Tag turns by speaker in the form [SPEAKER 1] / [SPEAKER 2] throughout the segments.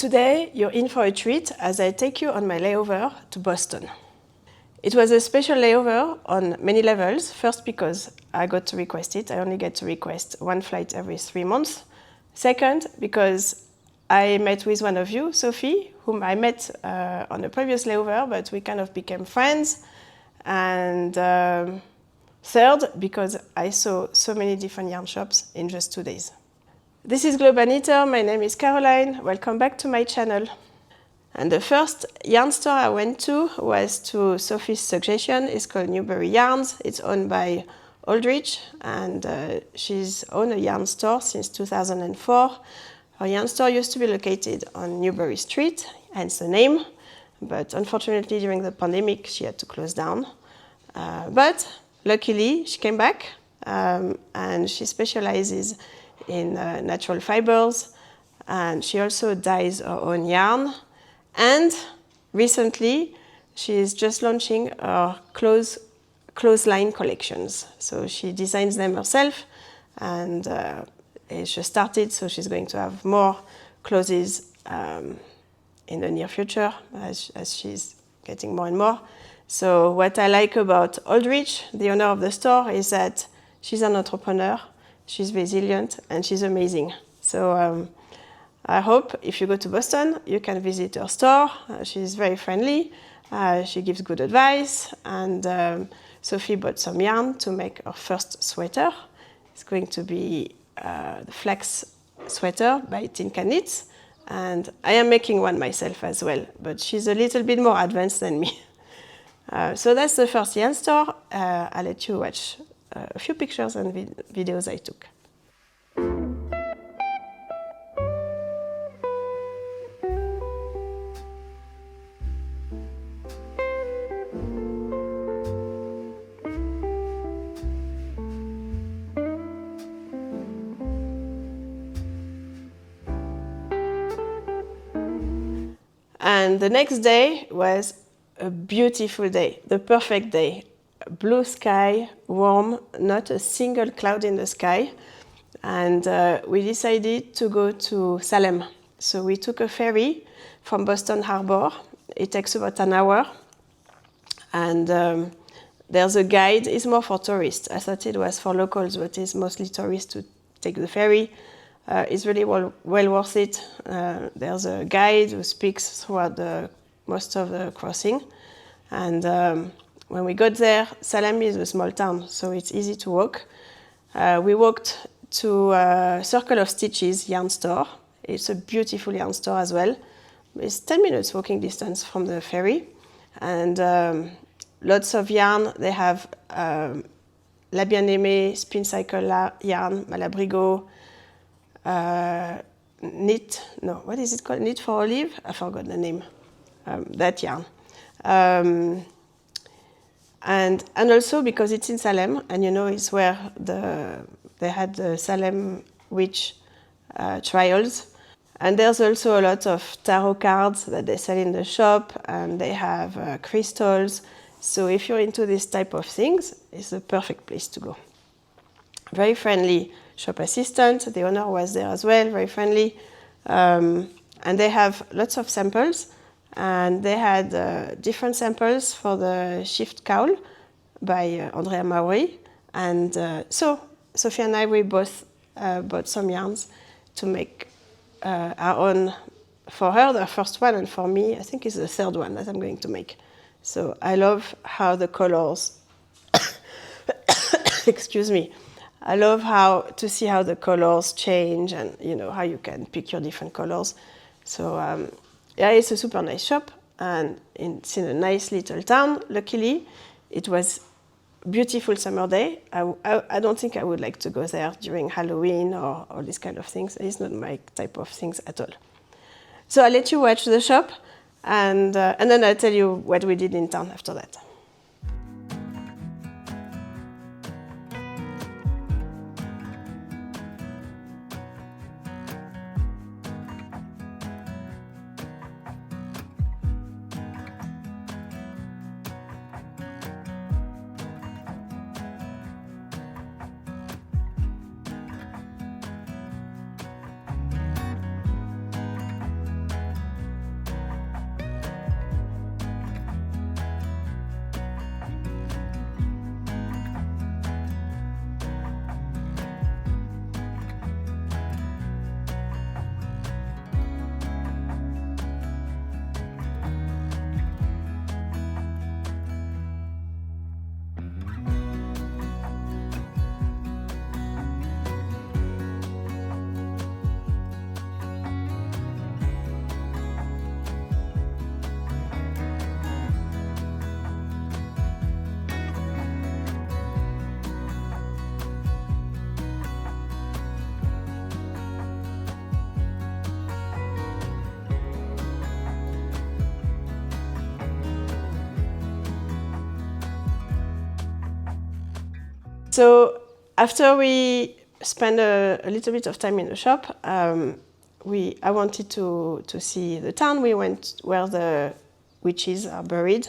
[SPEAKER 1] Today, you're in for a treat as I take you on my layover to Boston. It was a special layover on many levels. First, because I got to request it. I only get to request one flight every 3 months. Second, because I met with one of you, Sophie, whom I met on a previous layover, but we kind of became friends. And third, because I saw so many different yarn shops in just 2 days. This is Global Knitter. My name is Caroline. Welcome back to my channel. And the first yarn store I went to was to Sophie's suggestion. It's called Newbury Yarns. It's owned by Aldrich, and she's owned a yarn store since 2004. Her yarn store used to be located on Newbury Street, hence the name. But unfortunately, during the pandemic, she had to close down. But luckily, she came back, and she specializes in natural fibers, and she also dyes her own yarn. And recently, she is just launching her clothesline collections. So she designs them herself, and she started, so she's going to have more clothes in the near future as she's getting more and more. So what I like about Aldrich, the owner of the store, is that she's an entrepreneur, she's resilient, and she's amazing. So I hope if you go to Boston, you can visit her store. She's very friendly. She gives good advice. And Sophie bought some yarn to make her first sweater. It's going to be the flax sweater by Tinka Knits. And I am making one myself as well, but she's a little bit more advanced than me. So that's the first yarn store. I'll let you watch a few pictures and videos I took. And the next day was a beautiful day, the perfect day. Blue sky, warm, not a single cloud in the sky. And we decided to go to Salem. So we took a ferry from Boston Harbor. It takes about an hour. And there's a guide. It's more for tourists. I thought it was for locals, but it's mostly tourists to take the ferry. It's really well worth it. There's a guide who speaks throughout most of the crossing. And when we got there, Salem is a small town, so it's easy to walk. We walked to Circle of Stitches yarn store. It's a beautiful yarn store as well. It's 10 minutes walking distance from the ferry. And lots of yarn. They have La Bien-Aimée, Spin Cycle yarn, Malabrigo, Knit, no, what is it called? Knit for Olive? I forgot the name. That yarn. And also because it's in Salem, and you know it's where they had the Salem witch trials. And there's also a lot of tarot cards that they sell in the shop, and they have crystals. So if you're into this type of things, it's the perfect place to go. Very friendly shop assistant. The owner was there as well, very friendly. And they have lots of samples. And they had different samples for the Shift Cowl by Andrea Maury. And so Sophie and I, we both bought some yarns to make our own. For her, the first one, and for me, I think it's the third one that I'm going to make. So I love how the colors, excuse me, I love to see how the colors change, and you know how you can pick your different colors. So yeah, it's a super nice shop, and it's in a nice little town. Luckily, it was a beautiful summer day. I don't think I would like to go there during Halloween or all these kind of things. It's not my type of things at all. So I'll let you watch the shop, and then I'll tell you what we did in town after that. So after we spent a little bit of time in the shop, I wanted to see the town. We went where the witches are buried.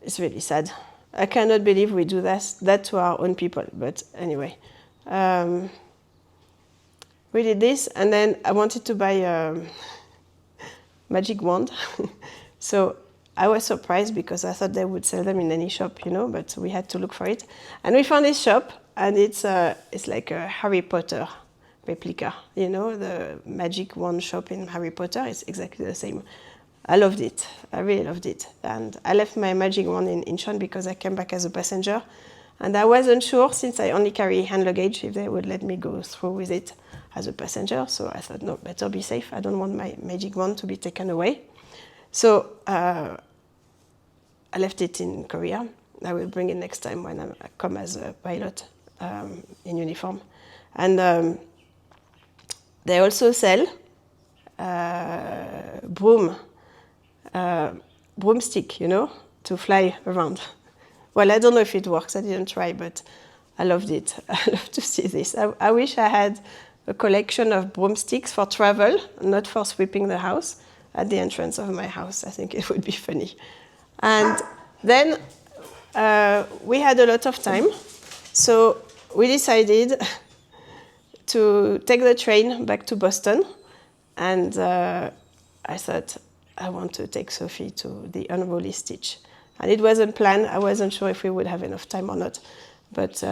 [SPEAKER 1] It's really sad. I cannot believe we do that to our own people. But anyway, we did this, and then I wanted to buy a magic wand. So I was surprised because I thought they would sell them in any shop, but we had to look for it. And we found this shop, and it's like a Harry Potter replica, the magic wand shop in Harry Potter. It's exactly the same. I loved it. I really loved it. And I left my magic wand in Incheon because I came back as a passenger. And I wasn't sure, since I only carry hand luggage, if they would let me go through with it as a passenger. So I thought, no, better be safe. I don't want my magic wand to be taken away. So I left it in Korea. I will bring it next time when I come as a pilot in uniform. And they also sell broomstick, to fly around. Well, I don't know if it works. I didn't try, but I loved it. I love to see this. I wish I had a collection of broomsticks for travel, not for sweeping the house at the entrance of my house. I think it would be funny. And then we had a lot of time, so we decided to take the train back to Boston. And I thought, I want to take Sophie to the Unruly Stitch. And it wasn't planned. I wasn't sure if we would have enough time or not. But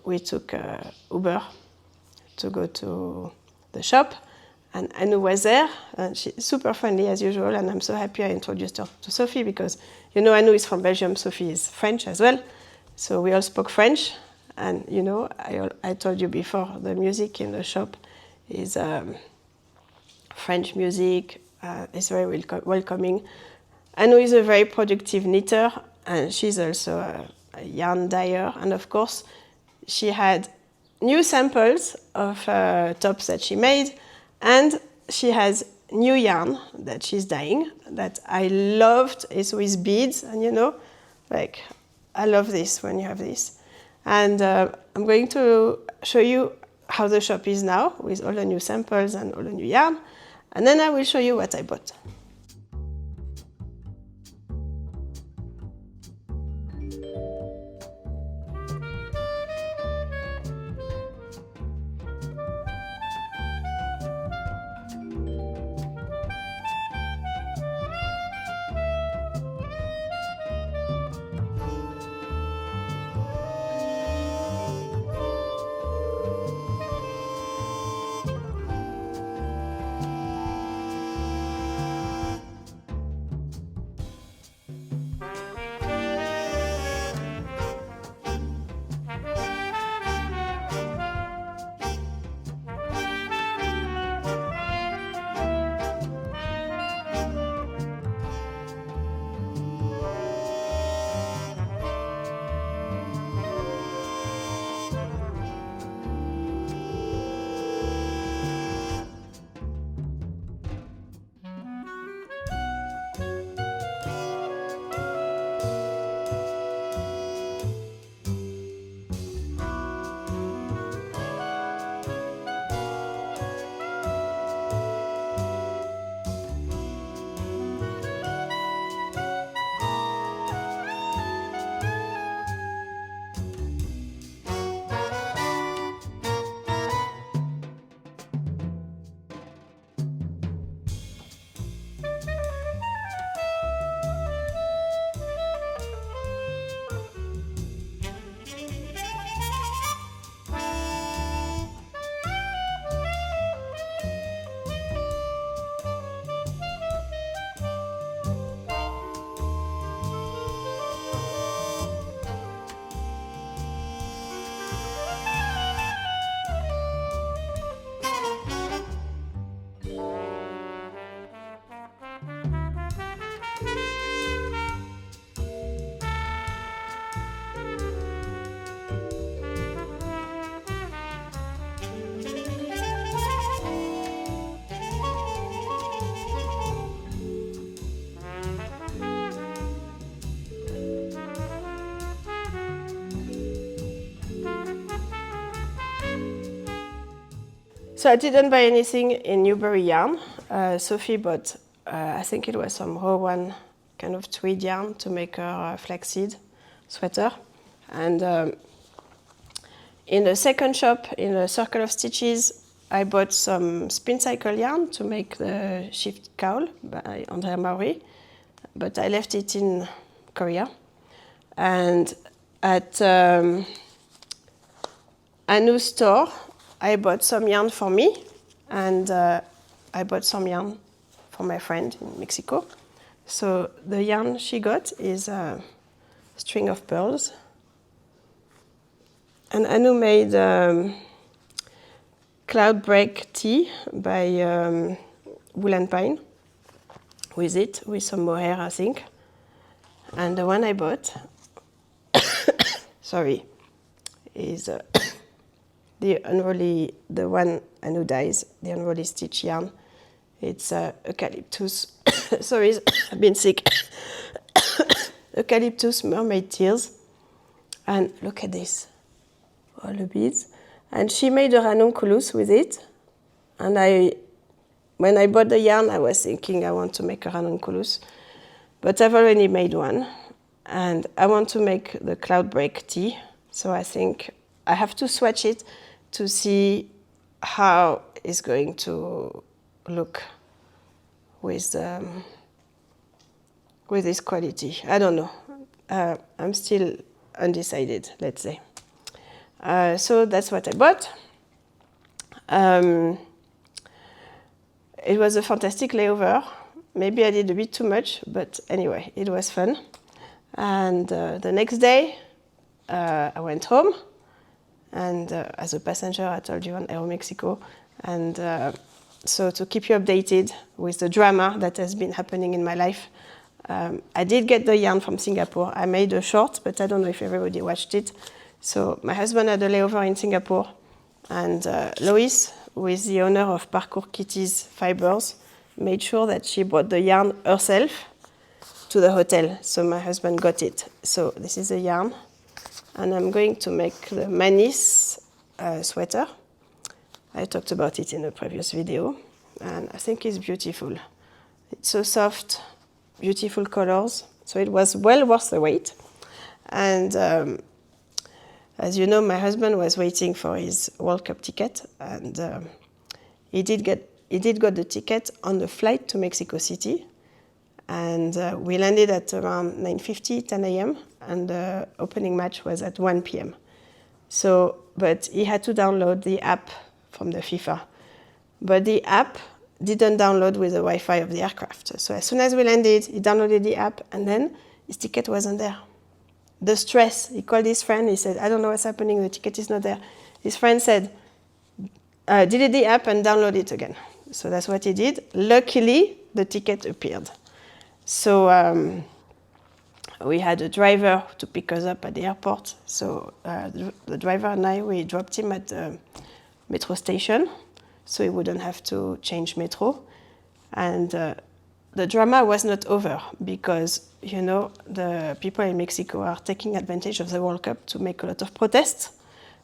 [SPEAKER 1] we took Uber to go to the shop. And Anu was there. And she's super friendly as usual. And I'm so happy I introduced her to Sophie because, Anu is from Belgium. Sophie is French as well. So we all spoke French. And, I told you before, the music in the shop is French music. It's very welcoming. Anu is a very productive knitter, and she's also a yarn dyer. And of course, she had new samples of tops that she made, and she has new yarn that she's dyeing that I loved. It's with beads, and I love this when you have this. And I'm going to show you how the shop is now with all the new samples and all the new yarn. And then I will show you what I bought. So I didn't buy anything in Newbury Yarn. Sophie bought, I think it was some raw one kind of tweed yarn to make her flaxseed sweater. And in the second shop, in the Circle of Stitches, I bought some spin cycle yarn to make the shift cowl by Andrea Maury, but I left it in Korea. And at a new store, I bought some yarn for me, and I bought some yarn for my friend in Mexico. So the yarn she got is a string of pearls. And Anu made Cloud Break Tea by Wool and Pine with it, with some mohair, I think. And the one I bought, sorry, is the one Anu dyes, the Unruly Stitch yarn. It's eucalyptus, sorry, I've been sick. Eucalyptus mermaid tears. And look at this, all the beads. And she made a ranunculus with it. And when I bought the yarn, I was thinking I want to make a ranunculus. But I've already made one. And I want to make the Cloud Break Tea. So I think I have to swatch it to see how it's going to look with this quality. I don't know. I'm still undecided, let's say. So that's what I bought. It was a fantastic layover. Maybe I did a bit too much, but anyway, it was fun. And the next day, I went home. And as a passenger, I told you on Aeromexico. And so to keep you updated with the drama that has been happening in my life, I did get the yarn from Singapore. I made a short, but I don't know if everybody watched it. So my husband had a layover in Singapore. And Lois, who is the owner of Parkour Kitty's Fibers, made sure that she brought the yarn herself to the hotel. So my husband got it. So this is the yarn. And I'm going to make the Manis sweater. I talked about it in a previous video. And I think it's beautiful. It's so soft, beautiful colors. So it was well worth the wait. And as you know, my husband was waiting for his World Cup ticket. And he did get the ticket on the flight to Mexico City. And we landed at around 9:50, 10 a.m. And the opening match was at 1 p.m. So, but he had to download the app from the FIFA. But the app didn't download with the Wi-Fi of the aircraft. So as soon as we landed, he downloaded the app, and then his ticket wasn't there. The stress, he called his friend, he said, I don't know what's happening, the ticket is not there. His friend said, delete the app and download it again. So that's what he did. Luckily, the ticket appeared. So we had a driver to pick us up at the airport. So the driver and I, we dropped him at the metro station, so he wouldn't have to change metro. And the drama was not over because, you know, the people in Mexico are taking advantage of the World Cup to make a lot of protests.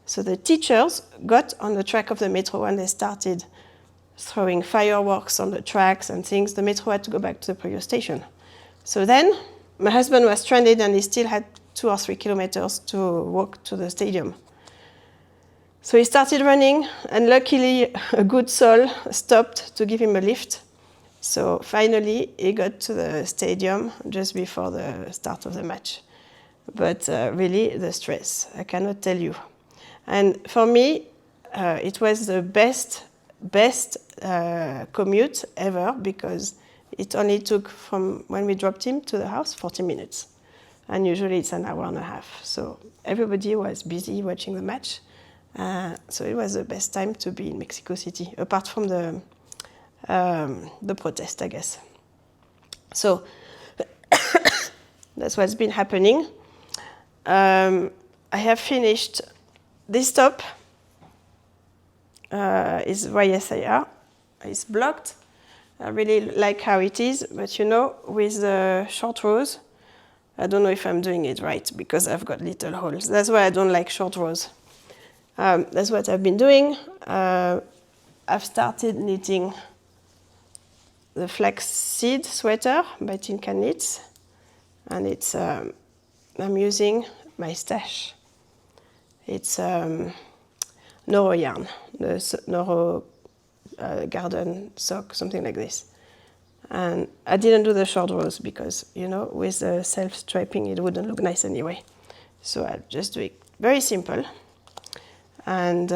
[SPEAKER 1] So the teachers got on the track of the metro and they started throwing fireworks on the tracks and things. The metro had to go back to the previous station. So then my husband was stranded and he still had 2 or 3 kilometers to walk to the stadium. So he started running, and luckily a good soul stopped to give him a lift. So finally he got to the stadium just before the start of the match. But really the stress, I cannot tell you. And for me, it was the best commute ever, because it only took from when we dropped him to the house 40 minutes. And usually it's an hour and a half. So everybody was busy watching the match. So it was the best time to be in Mexico City, apart from the protest, I guess. So that's what's been happening. I have finished this top. Is YSIR. It's blocked. I really like how it is, but you know, with the short rows, I don't know if I'm doing it right because I've got little holes. That's why I don't like short rows. That's what I've been doing. I've started knitting the flaxseed sweater by Tin Can Knits, and it's I'm using my stash. It's Noro yarn, the Noro garden sock, something like this. And I didn't do the short rows because, you know, with the self-striping it wouldn't look nice anyway. So I'll just do it very simple. And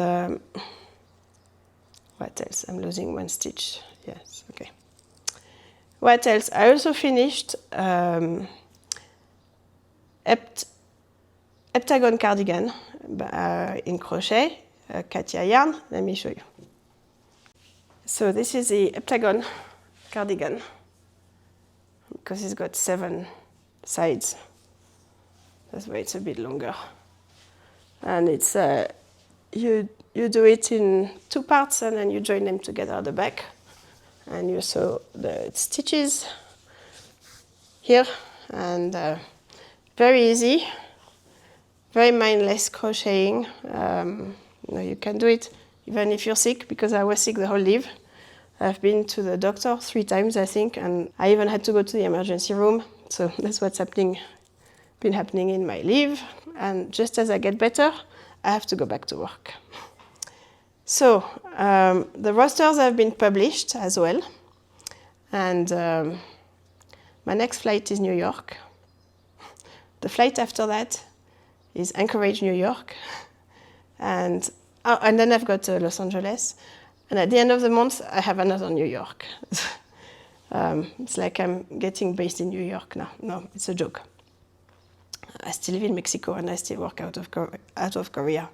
[SPEAKER 1] what else? I'm losing one stitch. Yes, okay. What else? I also finished heptagon cardigan in crochet, Katia yarn. Let me show you. So this is the heptagon cardigan because it's got 7 sides. That's why it's a bit longer. And it's you do it in 2 parts and then you join them together at the back. And you sew the stitches here, and very easy, very mindless crocheting. You know, you can do it even if you're sick, because I was sick the whole leave. I've been to the doctor 3 times, I think, and I even had to go to the emergency room. So that's what's been happening in my leave. And just as I get better, I have to go back to work. So the rosters have been published as well, and my next flight is New York. The flight after that is Anchorage, New York, and then I've got Los Angeles, and at the end of the month I have another New York. It's like I'm getting based in New York now. No, it's a joke. I still live in Mexico and I still work out of Korea.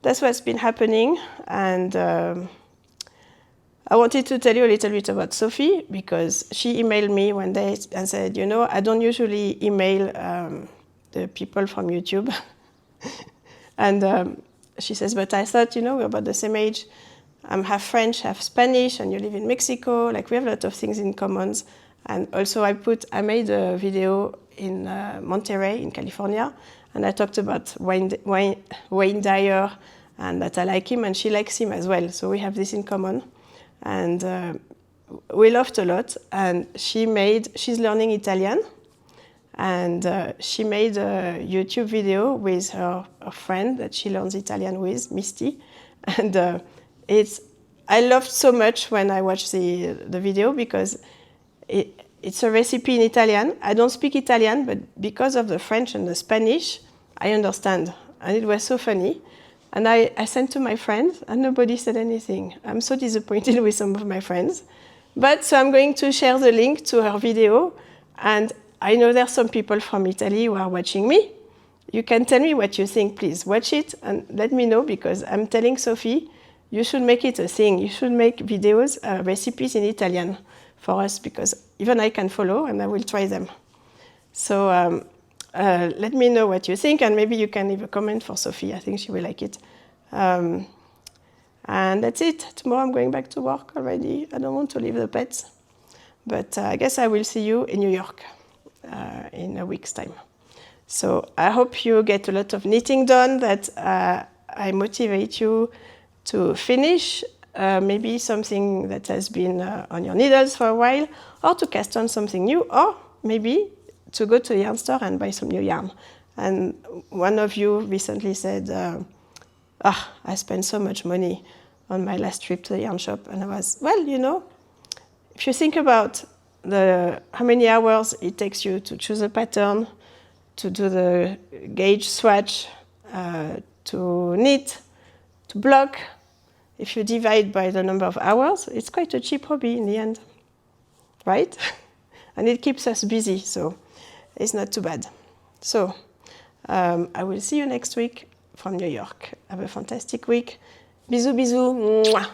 [SPEAKER 1] That's what's been happening, and I wanted to tell you a little bit about Sophie, because she emailed me one day and said, you know, I don't usually email the people from YouTube. And she says, but I thought, you know, we're about the same age. I'm half French, half Spanish, and you live in Mexico. Like, we have a lot of things in common. And also I made a video in Monterey in California, and I talked about Wayne Dyer, and that I like him, and she likes him as well. So we have this in common, and we laughed a lot. And she's learning Italian, and she made a YouTube video with her friend that she learns Italian with, Misty, and I loved so much when I watched the video, because it's a recipe in Italian. I don't speak Italian, but because of the French and the Spanish, I understand. And it was so funny. And I sent to my friends, and nobody said anything. I'm so disappointed with some of my friends. But so I'm going to share the link to her video. And I know there's some people from Italy who are watching me. You can tell me what you think, please. Watch it and let me know, because I'm telling Sophie, you should make it a thing. You should make videos, recipes in Italian for us, because even I can follow and I will try them. So let me know what you think, and maybe you can leave a comment for Sophie. I think she will like it. And that's it. Tomorrow I'm going back to work already. I don't want to leave the pets. But I guess I will see you in New York in a week's time. So I hope you get a lot of knitting done, that I motivate you to finish maybe something that has been on your needles for a while, or to cast on something new, or maybe to go to a yarn store and buy some new yarn. And one of you recently said, I spent so much money on my last trip to the yarn shop. And I was, well, you know, if you think about how many hours it takes you to choose a pattern, to do the gauge swatch, to knit, to block, if you divide by the number of hours, it's quite a cheap hobby in the end, right? And it keeps us busy, so it's not too bad. So I will see you next week from New York. Have a fantastic week. Bisous, bisous. Mwah.